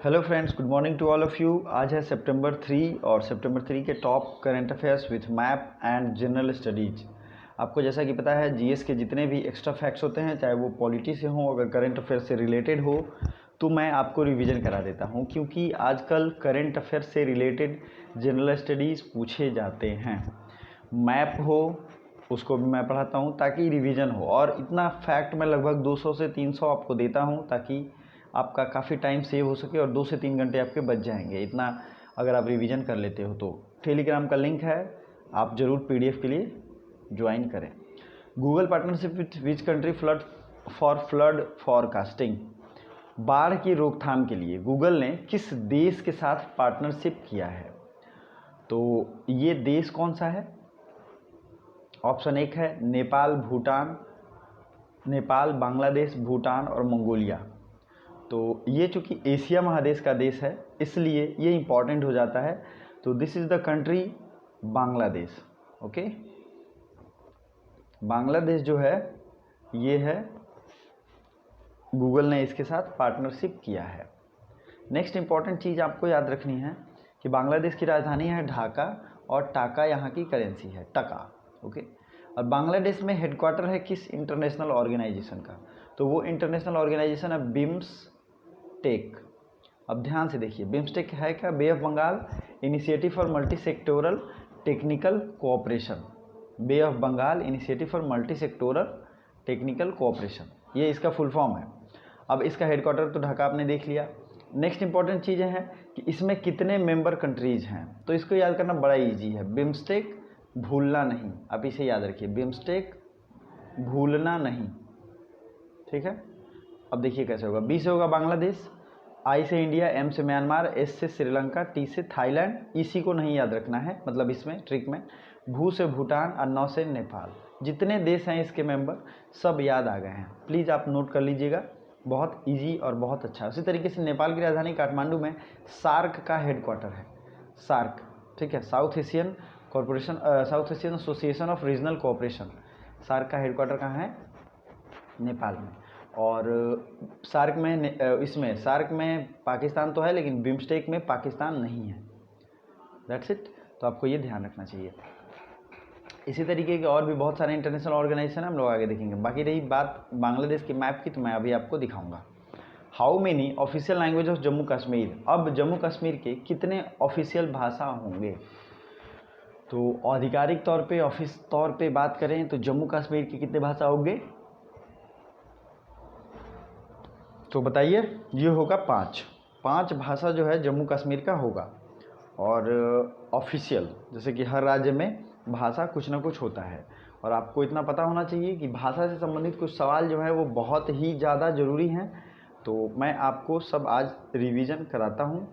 Hello friends, good morning to all of you. आज है सितंबर 3 और सितंबर 3 के top current affairs with map and general studies. आपको जैसा कि पता है जीएस के जितने भी एक्स्ट्रा फैक्ट्स होते हैं, चाहे वो पॉलिटी से हो, अगर करंट अफेयर से रिलेटेड हो तो मैं आपको रिवीजन करा देता हूं, क्योंकि आजकल करंट अफेयर से रिलेटेड जनरल स्टडीज़ पूछे जाते हैं। मैप हो उसको भी मैं पढ़ाता हूं ताकि रिवीजन हो, और इतना फैक्ट मैं लगभग 200 से 300 आपको देता हूं ताकि आपका काफ़ी टाइम सेव हो सके और 2 से 3 घंटे आपके बच जाएंगे। इतना अगर आप रिवीजन कर लेते हो तो टेलीग्राम का लिंक है, आप ज़रूर पीडीएफ के लिए ज्वाइन करें। Google partnership with which country flood forecasting. बाढ़ की रोकथाम के लिए गूगल ने किस देश के साथ पार्टनरशिप किया है? तो ये देश कौन सा है? ऑप्शन 1 है नेपाल, बांग्लादेश, भूटान और मंगोलिया। तो ये चूँकि एशिया महादेश का देश है इसलिए ये इम्पॉर्टेंट हो जाता है। तो this is the country Bangladesh. Okay, Bangladesh जो है ये है, गूगल ने इसके साथ पार्टनरशिप किया है। नेक्स्ट इंपॉर्टेंट चीज़ आपको याद रखनी है कि बांग्लादेश की राजधानी है ढाका और टाका यहाँ की करेंसी है टका। ओके, और बांग्लादेश में हेडक्वार्टर है किस इंटरनेशनल ऑर्गेनाइजेशन का? तो वो इंटरनेशनल ऑर्गेनाइजेशन है बिम्सटेक। अब ध्यान से देखिए, बिम्सटेक है क्या? Bay of Bengal initiative for multi sectoral technical cooperation. Bay of Bengal initiative for multi sectoral technical cooperation, ये इसका फुल फॉर्म है। अब इसका हेडक्वार्टर तो ढाका आपने देख लिया। नेक्स्ट इंपॉर्टेंट चीज़ें हैं कि इसमें कितने मेंबर कंट्रीज हैं, तो इसको याद करना बड़ा इजी है। बिम्सटेक भूलना नहीं, आप इसे याद रखिए, बिम्सटेक भूलना नहीं, ठीक है। अब देखिए कैसे होगा। बी से होगा बांग्लादेश, आई से इंडिया, एम से म्यांमार, एस से श्रीलंका, टी से थाईलैंड, इसी को नहीं याद रखना है, मतलब इसमें ट्रिक में। भू से भूटान और नौ से नेपाल। जितने देश हैं इसके मेंबर सब याद आ गए हैं, प्लीज़ आप नोट कर लीजिएगा, बहुत इजी और बहुत अच्छा। उसी तरीके से नेपाल की राजधानी काठमांडू में सार्क का हेडक्वार्टर है, सार्क, ठीक है, South Asian Association of Regional Cooperation. SAARC का हेडक्वार्टर कहाँ है? नेपाल में। और सार्क में पाकिस्तान तो है लेकिन बिम्सटेक में पाकिस्तान नहीं है। That's it. तो आपको ये ध्यान रखना चाहिए। इसी तरीके के और भी बहुत सारे इंटरनेशनल ऑर्गेनाइजेशन हम लोग आगे देखेंगे। बाकी रही बात बांग्लादेश के मैप की, तो मैं अभी आपको दिखाऊंगा। How many official language of Jammu Kashmir. अब जम्मू कश्मीर के कितने ऑफिशियल भाषा होंगे? तो आधिकारिक तौर पे, ऑफिस तौर पे बात करें तो जम्मू कश्मीर के कितने भाषा होंगे? तो बताइए, ये होगा 5 भाषा जो है जम्मू कश्मीर का होगा। और ऑफिशियल, जैसे कि हर राज्य में भाषा कुछ ना कुछ होता है, और आपको इतना पता होना चाहिए कि भाषा से संबंधित कुछ सवाल जो है वो बहुत ही ज़्यादा ज़रूरी हैं। तो मैं आपको सब आज रिवीजन कराता हूँ,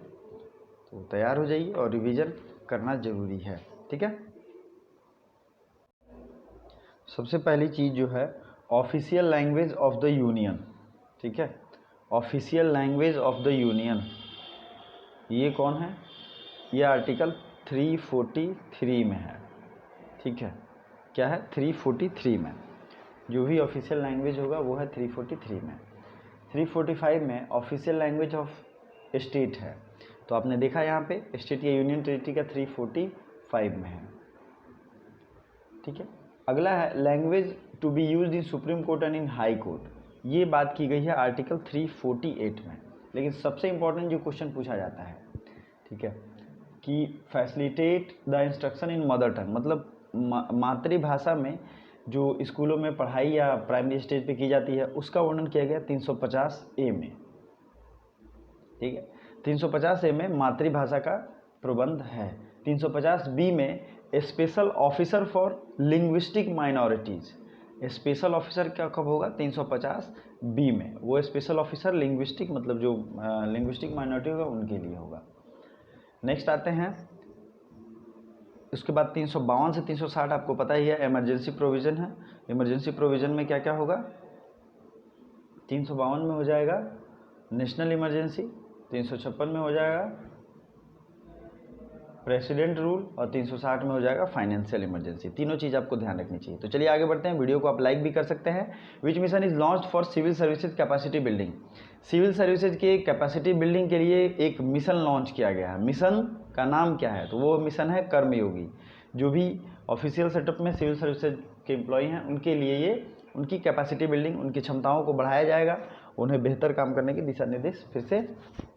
तो तैयार हो जाइए, और रिवीजन करना ज़रूरी है, ठीक है। सबसे पहली चीज़ जो है official language of the union, ठीक है, official language of the union, ये कौन है? ये आर्टिकल 343 में है, ठीक है। क्या है? 343 में जो भी ऑफिशियल लैंग्वेज होगा वो है 343 में। 345 में ऑफिशियल लैंग्वेज ऑफ स्टेट है, तो आपने देखा यहाँ पे स्टेट या यूनियन टेरिटरी का 345 में है, ठीक है। अगला है language to be used in supreme court and in high court, ये बात की गई है आर्टिकल 348 में। लेकिन सबसे इंपॉर्टेंट जो क्वेश्चन पूछा जाता है, ठीक है, कि facilitate the instruction in mother tongue, मतलब मातृभाषा में जो स्कूलों में पढ़ाई या प्राइमरी स्टेज पे की जाती है उसका वर्णन किया गया 350A में, ठीक है। 350A में मातृभाषा का प्रबंध है। 350B में special officer for linguistic minorities, special officer क्या कब होगा? 350B में। वो स्पेशल ऑफिसर लिंग्विस्टिक, मतलब जो लिंग्विस्टिक माइनॉरिटी होगा उनके लिए होगा। नेक्स्ट आते हैं, उसके बाद 352 से 360 आपको पता ही है इमरजेंसी प्रोविज़न है। इमरजेंसी प्रोविज़न में क्या क्या होगा? 352 में हो जाएगा नेशनल इमरजेंसी, 356 में हो जाएगा प्रेसिडेंट रूल, और 360 में हो जाएगा फाइनेंशियल इमरजेंसी। तीनों चीज़ आपको ध्यान रखनी चाहिए। तो चलिए आगे बढ़ते हैं। वीडियो को आप लाइक भी कर सकते हैं। Which mission is launched for civil services capacity building. Civil services के कैपेसिटी बिल्डिंग के लिए एक मिशन लॉन्च किया गया है। मिशन का नाम क्या है? तो वो मिशन है कर्मयोगी। जो भी ऑफिशियल सेटअप में सिविल सर्विसेज के एम्प्लॉय हैं उनके लिए ये उनकी कैपेसिटी बिल्डिंग, उनकी क्षमताओं को बढ़ाया जाएगा, उन्हें बेहतर काम करने के दिशा निर्देश फिर से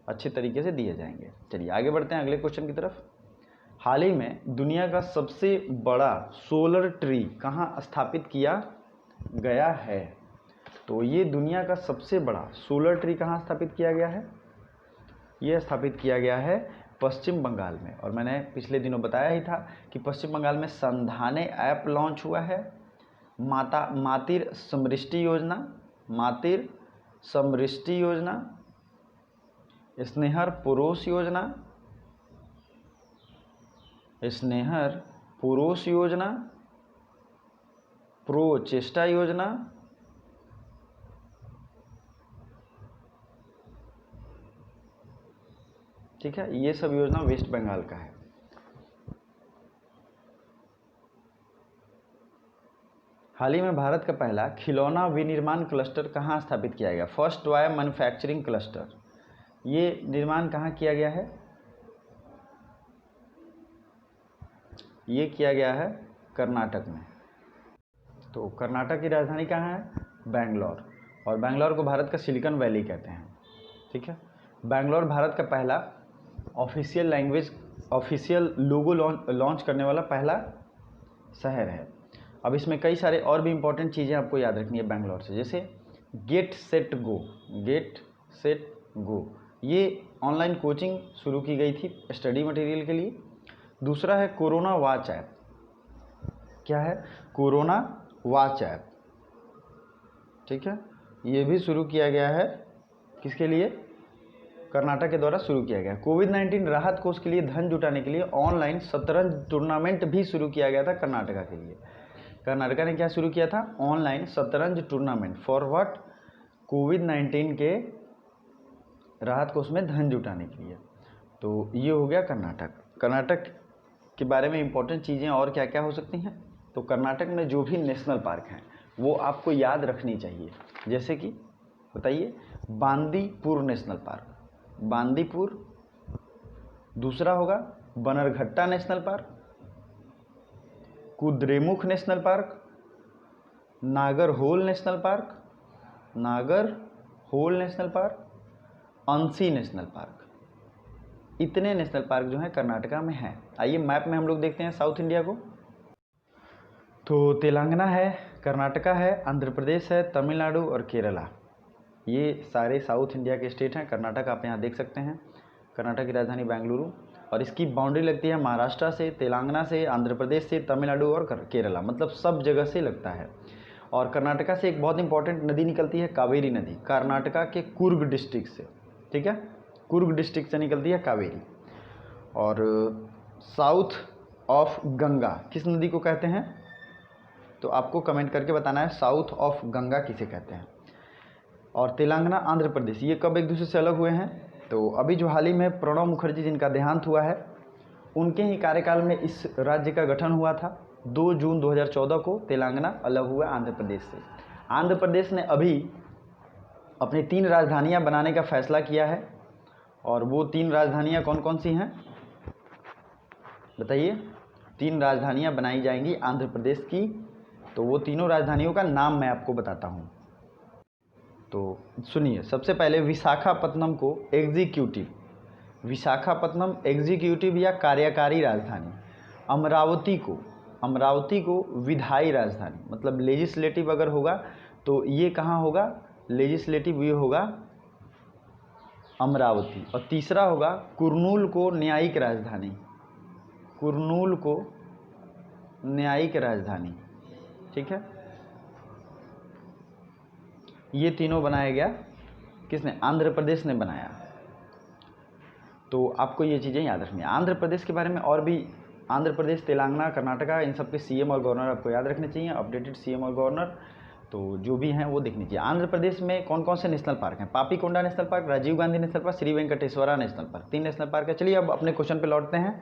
अच्छे तरीके से दिए जाएंगे। चलिए आगे बढ़ते हैं अगले क्वेश्चन की तरफ। हाल ही में दुनिया का सबसे बड़ा सोलर ट्री कहाँ स्थापित किया गया है? तो ये दुनिया का सबसे बड़ा सोलर ट्री कहाँ स्थापित किया गया है? ये स्थापित किया गया है पश्चिम बंगाल में। और मैंने पिछले दिनों बताया ही था कि पश्चिम बंगाल में संधाने ऐप लॉन्च हुआ है, मातृ समृष्टि योजना, मातृ समृष्टि योजना, स्नेहर पुरुष योजना, स्नेहर पुरुष योजना, प्रोचेष्टा योजना, ठीक है। ये सब योजना वेस्ट बंगाल का है। हाल ही में भारत का पहला खिलौना विनिर्माण क्लस्टर कहाँ स्थापित किया गया? फर्स्ट टॉय मैन्युफैक्चरिंग क्लस्टर, ये निर्माण कहाँ किया गया है? ये किया गया है कर्नाटक में। तो कर्नाटक की राजधानी कहाँ है? बेंगलोर। और बेंगलोर को भारत का सिलिकॉन वैली कहते हैं, ठीक है। बेंगलोर भारत का पहला ऑफिशियल लोगो लॉन्च करने वाला पहला शहर है। अब इसमें कई सारे और भी इम्पोर्टेंट चीज़ें आपको याद रखनी है बेंगलोर से, जैसे get set go, get set go, ये ऑनलाइन कोचिंग शुरू की गई थी स्टडी मटेरियल के लिए। दूसरा है कोरोना वॉच ऐप। क्या है? कोरोना वॉच ऐप, ठीक है। ये भी शुरू किया गया है, किसके लिए? कर्नाटक के द्वारा शुरू किया गया। कोविड-19 राहत कोष के लिए धन जुटाने के लिए ऑनलाइन शतरंज टूर्नामेंट भी शुरू किया गया था कर्नाटका के लिए। कर्नाटका ने क्या शुरू किया था? ऑनलाइन शतरंज टूर्नामेंट। For what? कोविड-19 के राहत कोष में धन जुटाने के लिए। तो ये हो गया कर्नाटक। कर्नाटक के बारे में इंपॉर्टेंट चीज़ें और क्या क्या हो सकती हैं? तो कर्नाटक में जो भी नेशनल पार्क हैं वो आपको याद रखनी चाहिए। जैसे कि बताइए, बांदीपुर नेशनल पार्क, बांदीपुर। दूसरा होगा Bannerghatta national park, Kudremukh national park, Nagarhole national park, Nagarhole national park, Anshi national park. इतने नेशनल पार्क जो हैं कर्नाटका में हैं। आइए मैप में हम लोग देखते हैं साउथ इंडिया को। तो तेलंगाना है, कर्नाटका है, आंध्र प्रदेश है, तमिलनाडु और केरला, ये सारे साउथ इंडिया के स्टेट हैं। कर्नाटक आप यहाँ देख सकते हैं। कर्नाटक की राजधानी बेंगलुरु, और इसकी बाउंड्री लगती है महाराष्ट्र से, तेलंगाना से, आंध्र प्रदेश से, तमिलनाडु और केरला, मतलब सब जगह से लगता है। और कर्नाटका से एक बहुत इंपॉर्टेंट नदी निकलती है, कावेरी नदी, कर्नाटका के कुर्ग डिस्ट्रिक्ट से, ठीक है। कुर्ग डिस्ट्रिक्ट से निकलती है कावेरी। और साउथ ऑफ गंगा किस नदी को कहते हैं? तो आपको कमेंट करके बताना है साउथ ऑफ गंगा किसे कहते हैं। और तेलंगाना, आंध्र प्रदेश, ये कब एक दूसरे से अलग हुए हैं? तो अभी जो हाल ही में प्रणब मुखर्जी जिनका देहांत हुआ है, उनके ही कार्यकाल में इस राज्य का गठन हुआ था। 2 जून 2014 को तेलंगाना अलग हुआ आंध्र प्रदेश से। आंध्र प्रदेश ने अभी अपनी 3 राजधानियां बनाने का फैसला किया है। और वो 3 राजधानियां कौन कौन सी हैं बताइए? 3 राजधानियां बनाई जाएंगी आंध्र प्रदेश की। तो वो तीनों राजधानियों का नाम मैं आपको बताता हूँ। तो सुनिए, सबसे पहले विशाखापत्तनम को एग्जीक्यूटिव, विशाखापत्तनम एग्जीक्यूटिव या कार्यकारी राजधानी। अमरावती को विधायी राजधानी, मतलब लेजिस्लेटिव अगर होगा तो ये कहाँ होगा? लेजिस्लेटिव ये होगा अमरावती। और तीसरा होगा कुर्नूल को न्यायिक राजधानी, कुर्नूल को न्यायिक राजधानी, ठीक है। ये तीनों बनाया गया किसने? आंध्र प्रदेश ने बनाया। तो आपको ये चीज़ें याद रखनी है। आंध्र प्रदेश के बारे में और भी, आंध्र प्रदेश, तेलंगाना, कर्नाटका, इन सब के सीएम और गवर्नर आपको याद रखने चाहिए, अपडेटेड सीएम और गवर्नर तो जो भी हैं वो देखनी चाहिए। आंध्र प्रदेश में कौन कौन से नेशनल पार्क हैं? Papikonda national park, Rajiv Gandhi national park, Shri Venkateswara national park, 3 national park है। चलिए अब अपने क्वेश्चन पे लौटते हैं।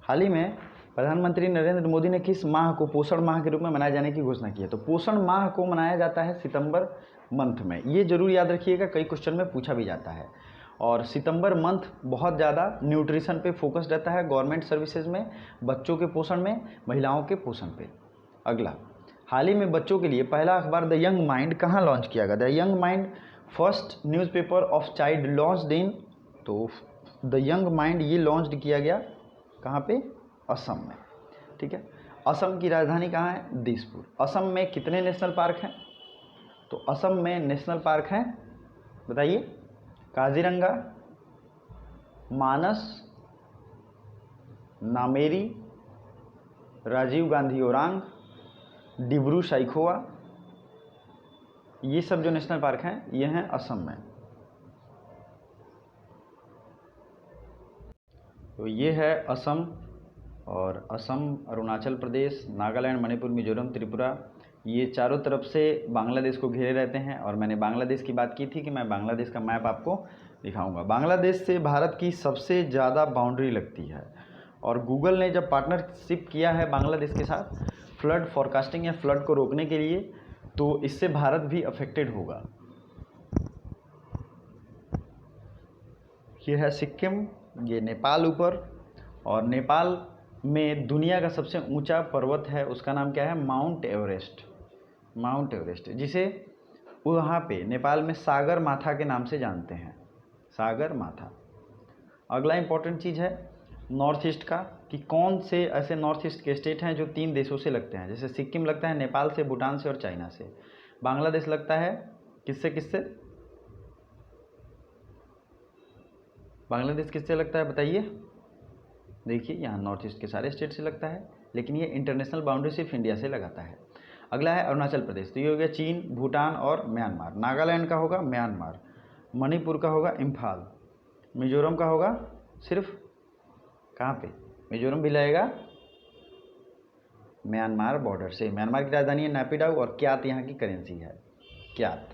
हाल ही में प्रधानमंत्री नरेंद्र मोदी ने किस माह को पोषण माह के रूप में मनाए जाने की घोषणा की है? तो पोषण माह को मनाया जाता है सितंबर मंथ में, ये जरूर याद रखिएगा, कई क्वेश्चन में पूछा भी जाता है। और सितंबर मंथ बहुत ज़्यादा न्यूट्रिशन पे फोकस रहता है गवर्नमेंट सर्विसेज में, बच्चों के पोषण में, महिलाओं के पोषण पे। अगला, हाल ही में बच्चों के लिए पहला अखबार द यंग माइंड कहाँ लॉन्च किया गया? The young mind first newspaper of child launched in, तो द यंग माइंड ये लॉन्च किया गया कहाँ पे? असम में। ठीक है, असम की राजधानी कहाँ है? दिसपुर। असम में कितने नेशनल पार्क हैं? तो असम में नेशनल पार्क हैं, बताइए, काजीरंगा, मानस, नामेरी, राजीव गांधी ओरांग, डिब्रू साइखोवा, ये सब जो नेशनल पार्क हैं ये हैं असम में। तो ये है असम, और असम, अरुणाचल प्रदेश, नागालैंड, मणिपुर, मिजोरम, त्रिपुरा, ये चारों तरफ से बांग्लादेश को घेरे रहते हैं। और मैंने बांग्लादेश की बात की थी कि मैं बांग्लादेश का मैप आपको दिखाऊंगा। बांग्लादेश से भारत की सबसे ज़्यादा बाउंड्री लगती है, और गूगल ने जब पार्टनरशिप किया है बांग्लादेश के साथ फ्लड फॉरकास्टिंग या फ्लड को रोकने के लिए, तो इससे भारत भी अफेक्टेड होगा। ये है सिक्किम, ये नेपाल ऊपर, और नेपाल में दुनिया का सबसे ऊंचा पर्वत है, उसका नाम क्या है? Mount Everest. माउंट एवरेस्ट, जिसे वहाँ पे नेपाल में सागर माथा के नाम से जानते हैं, सागर माथा। अगला इंपॉर्टेंट चीज़ है नॉर्थ ईस्ट का, कि कौन से ऐसे नॉर्थ ईस्ट के स्टेट हैं जो 3 देशों से लगते हैं। जैसे सिक्किम लगता है नेपाल से, भूटान से और चाइना से। बांग्लादेश लगता है किससे किससे? बांग्लादेश किससे लगता है बताइए? देखिए, यहाँ नॉर्थ ईस्ट के सारे स्टेट से लगता है, लेकिन ये इंटरनेशनल बाउंड्री सिर्फ इंडिया से लगाता है। अगला है अरुणाचल प्रदेश, तो ये हो गया चीन, भूटान और म्यांमार। नागालैंड का होगा म्यांमार, मणिपुर का होगा इम्फाल, मिजोरम का होगा सिर्फ कहाँ पे? मिजोरम भी लगेगा म्यांमार बॉर्डर से। म्यांमार की राजधानी है नैपिडाउ, और क्यात यहाँ की करेंसी है, क्यात।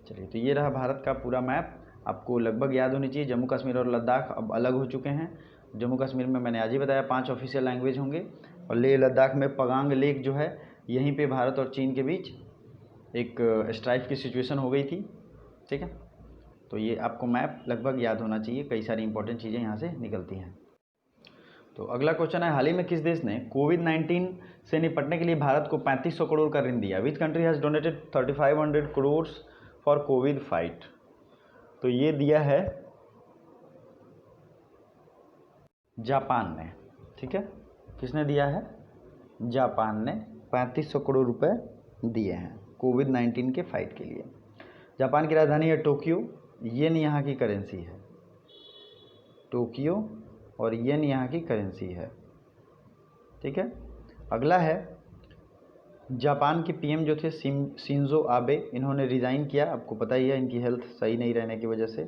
चलिए, तो ये रहा भारत का पूरा मैप, आपको लगभग याद होनी चाहिए। जम्मू कश्मीर और लद्दाख अब अलग हो चुके हैं। जम्मू कश्मीर में मैंने आज ही बताया 5 ऑफिशियल लैंग्वेज होंगे, और लेह लद्दाख में पगांग लेक जो है, यहीं पे भारत और चीन के बीच एक स्ट्राइक की सिचुएशन हो गई थी। ठीक है, तो ये आपको मैप लगभग याद होना चाहिए, कई सारी इंपॉर्टेंट चीज़ें यहाँ से निकलती हैं। तो अगला क्वेश्चन है, हाल ही में किस देश ने कोविड-19 से निपटने के लिए भारत को 3500 करोड़ का ऋण दिया? Which country has donated 3500 crore for Covid fight? तो ये दिया है जापान ने। ठीक है, किसने दिया है? जापान ने 3500 करोड़ रुपए दिए हैं कोविड-19 के फाइट के लिए। जापान की राजधानी है टोक्यो, येन यहाँ की करेंसी है, टोक्यो, और येन यहाँ की करेंसी है। ठीक है, अगला है जापान के पीएम जो थे शिंजो आबे, इन्होंने रिज़ाइन किया, आपको पता ही है, इनकी हेल्थ सही नहीं रहने की वजह से,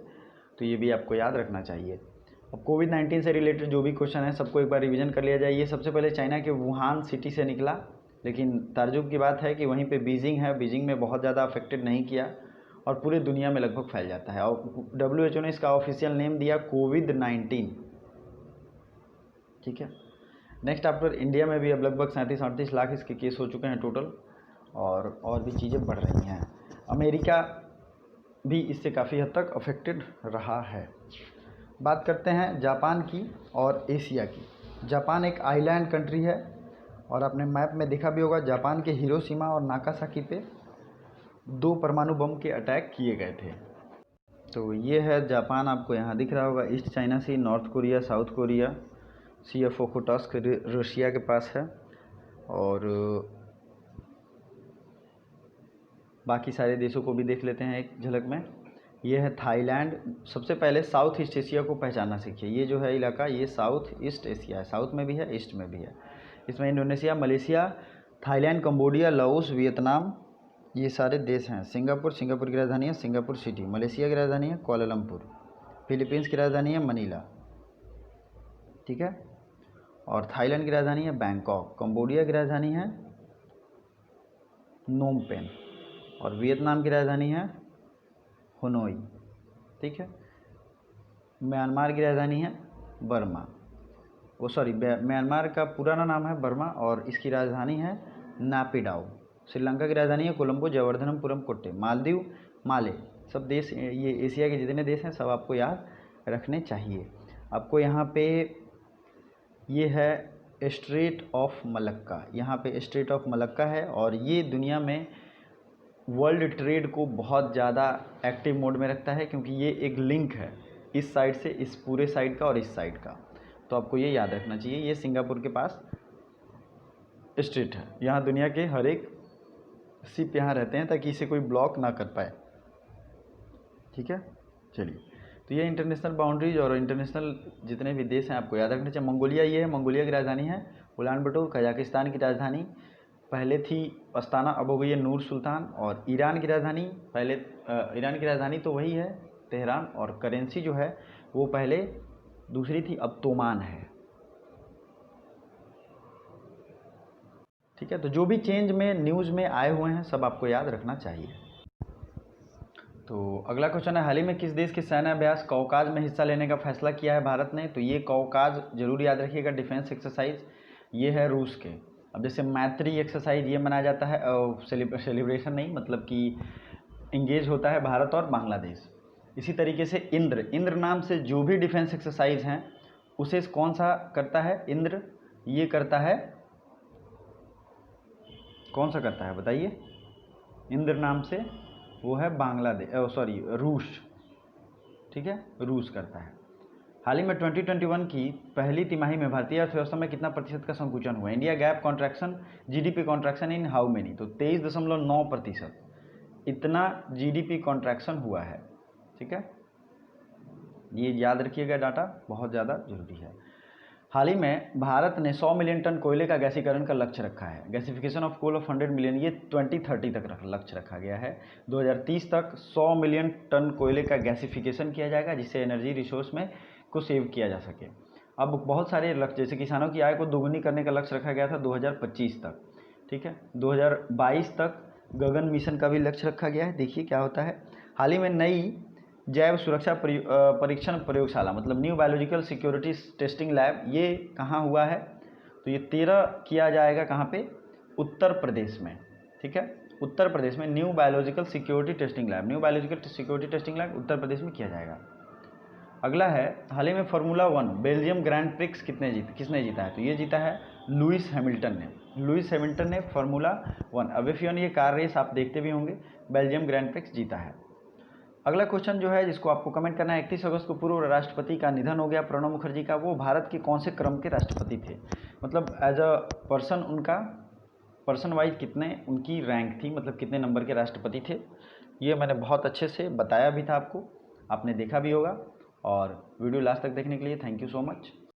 तो ये भी आपको याद रखना चाहिए। अब कोविड-19 से रिलेटेड जो भी क्वेश्चन है सबको एक बार रिवीजन कर लिया जाए। ये सबसे पहले चाइना के वुहान सिटी से निकला, लेकिन ताज्जुब की बात है कि वहीं पे बीजिंग है, बीजिंग में बहुत ज़्यादा अफेक्टेड नहीं किया, और पूरे दुनिया में लगभग फैल जाता है। और WHO ने इसका ऑफिशियल नेम दिया कोविड-19। ठीक है, नेक्स्ट आफ्टर इंडिया में भी अब लगभग 37-38 लाख इसके केस हो चुके हैं टोटल, और भी चीज़ें बढ़ रही हैं। अमेरिका भी इससे काफ़ी हद तक अफेक्टेड रहा है। बात करते हैं जापान की और एशिया की। जापान एक आइलैंड कंट्री है, और आपने मैप में देखा भी होगा, जापान के हिरोशिमा और नागासाकी पे 2 परमाणु बम के अटैक किए गए थे। तो ये है जापान, आपको यहाँ दिख रहा होगा, East China Sea, North Korea, South Korea, Sea of Okhotsk Russia के पास है, और बाकी सारे देशों को भी देख लेते हैं एक झलक में। ये है थाईलैंड। सबसे पहले साउथ ईस्ट एशिया को पहचानना सीखिए। ये जो है इलाका, ये साउथ ईस्ट एशिया है, साउथ में भी है, ईस्ट में भी है। इसमें Indonesia, Malaysia, Thailand, Cambodia, Laos, Vietnam, ये सारे देश हैं। सिंगापुर की राजधानी है सिंगापुर सिटी। मलेशिया की राजधानी है कुआलालंपुर। फिलीपींस की राजधानी है मनीला। ठीक है, और थाईलैंड की राजधानी है बैंकॉक। कंबोडिया की राजधानी है नोम पेन, और वियतनाम की राजधानी है हनोई। ठीक है, म्यांमार की राजधानी है बर्मा, म्यांमार का पुराना नाम है बर्मा, और इसकी राजधानी है नापिडाउ। श्रीलंका की राजधानी है कोलंबो, जयवर्धनपुरम, कोट्टे। मालदीव, माले। सब देश, ये एशिया के जितने देश हैं सब आपको याद रखने चाहिए। आपको यहाँ पे ये है स्ट्रेट ऑफ मलक्का, यहाँ पे स्ट्रेट ऑफ मलक्का है, और ये दुनिया में वर्ल्ड ट्रेड को बहुत ज़्यादा एक्टिव मोड में रखता है, क्योंकि ये एक लिंक है इस साइड से इस पूरे साइड का और इस साइड का। तो आपको ये याद रखना चाहिए, ये सिंगापुर के पास स्ट्रेट है। यहाँ दुनिया के हर एक शिप यहाँ रहते हैं ताकि इसे कोई ब्लॉक ना कर पाए। ठीक है, चलिए। तो ये इंटरनेशनल बाउंड्रीज और इंटरनेशनल जितने भी देश हैं आपको याद रखना चाहिए। मंगोलिया, ये है मंगोलिया की राजधानी है उलान बटोर। कजाकिस्तान की राजधानी पहले थी अस्ताना, अब हो गई है नूर सुल्तान। और ईरान की राजधानी पहले ईरान की राजधानी तो वही है तेहरान, और करेंसी जो है वो पहले दूसरी थी, अब तोमान है। ठीक है, तो जो भी चेंज में न्यूज़ में आए हुए हैं सब आपको याद रखना चाहिए। तो अगला क्वेश्चन है, हाल ही में किस देश के सैन्य अभ्यास कौकाज में हिस्सा लेने का फैसला किया है भारत ने? तो ये कौकाज जरूर याद रखिएगा, डिफेंस एक्सरसाइज ये है रूस के। अब जैसे मैत्री एक्सरसाइज ये मनाया जाता है, सेलिब्रेशन नहीं, मतलब कि इंगेज होता है भारत और बांग्लादेश। इसी तरीके से इंद्र नाम से जो भी डिफेंस एक्सरसाइज हैं उसे कौन सा करता है? इंद्र। ये करता है, कौन सा करता है बताइए? इंद्र नाम से वो है बांग्लादेश, सॉरी रूस। ठीक है, रूस करता है। हाल ही में 2021 की पहली तिमाही में भारतीय अर्थव्यवस्था में कितना प्रतिशत का संकुचन हुआ? India gap contraction, GDP contraction in how many? तो 23.9% इतना जीडीपी कॉन्ट्रैक्शन हुआ है। ठीक है, ये याद रखिएगा, डाटा बहुत ज़्यादा जरूरी है। हाल ही में भारत ने 100 मिलियन टन कोयले का गैसीकरण का लक्ष्य रखा है। Gasification of coal of 100 million, ये 2030 तक लक्ष्य रखा गया है। 2030 तक 100 मिलियन टन कोयले का गैसिफिकेशन किया जाएगा, जिससे एनर्जी रिसोर्स में को सेव किया जा सके। अब बहुत सारे लक्ष्य, जैसे किसानों की आय को दोगुनी करने का लक्ष्य रखा गया था 2025 तक। ठीक है, 2022 तक गगन मिशन का भी लक्ष्य रखा गया है। देखिए क्या होता है। हाल ही में नई जैव सुरक्षा परीक्षण प्रयोगशाला, मतलब new biological security testing lab, ये कहाँ हुआ है? तो ये 13 किया जाएगा, कहाँ पे? उत्तर प्रदेश में। ठीक है, उत्तर प्रदेश में new biological security testing lab, new biological security testing lab Uttar Pradesh में किया जाएगा। अगला है, हाल ही में फार्मूला 1 बेल्जियम ग्रैंड प्रिक्स किसने जीता है? तो ये जीता है लुइस हैमिल्टन ने। लुइस हैमिल्टन ने फार्मूला 1, अब F1 ये कार रेस आप देखते भी होंगे, बेल्जियम ग्रैंड प्रिक्स जीता है। अगला क्वेश्चन जो है जिसको आपको कमेंट करना है, 31 अगस्त को पूर्व राष्ट्रपति का निधन हो गया प्रणब मुखर्जी का, वो भारत के कौन से क्रम के राष्ट्रपति थे? मतलब एज अ पर्सन उनका पर्सन वाइज कितने उनकी रैंक थी, मतलब कितने नंबर के राष्ट्रपति थे, ये मैंने बहुत अच्छे से बताया भी था आपको, आपने देखा भी होगा। और वीडियो लास्ट तक देखने के लिए थैंक यू सो मच।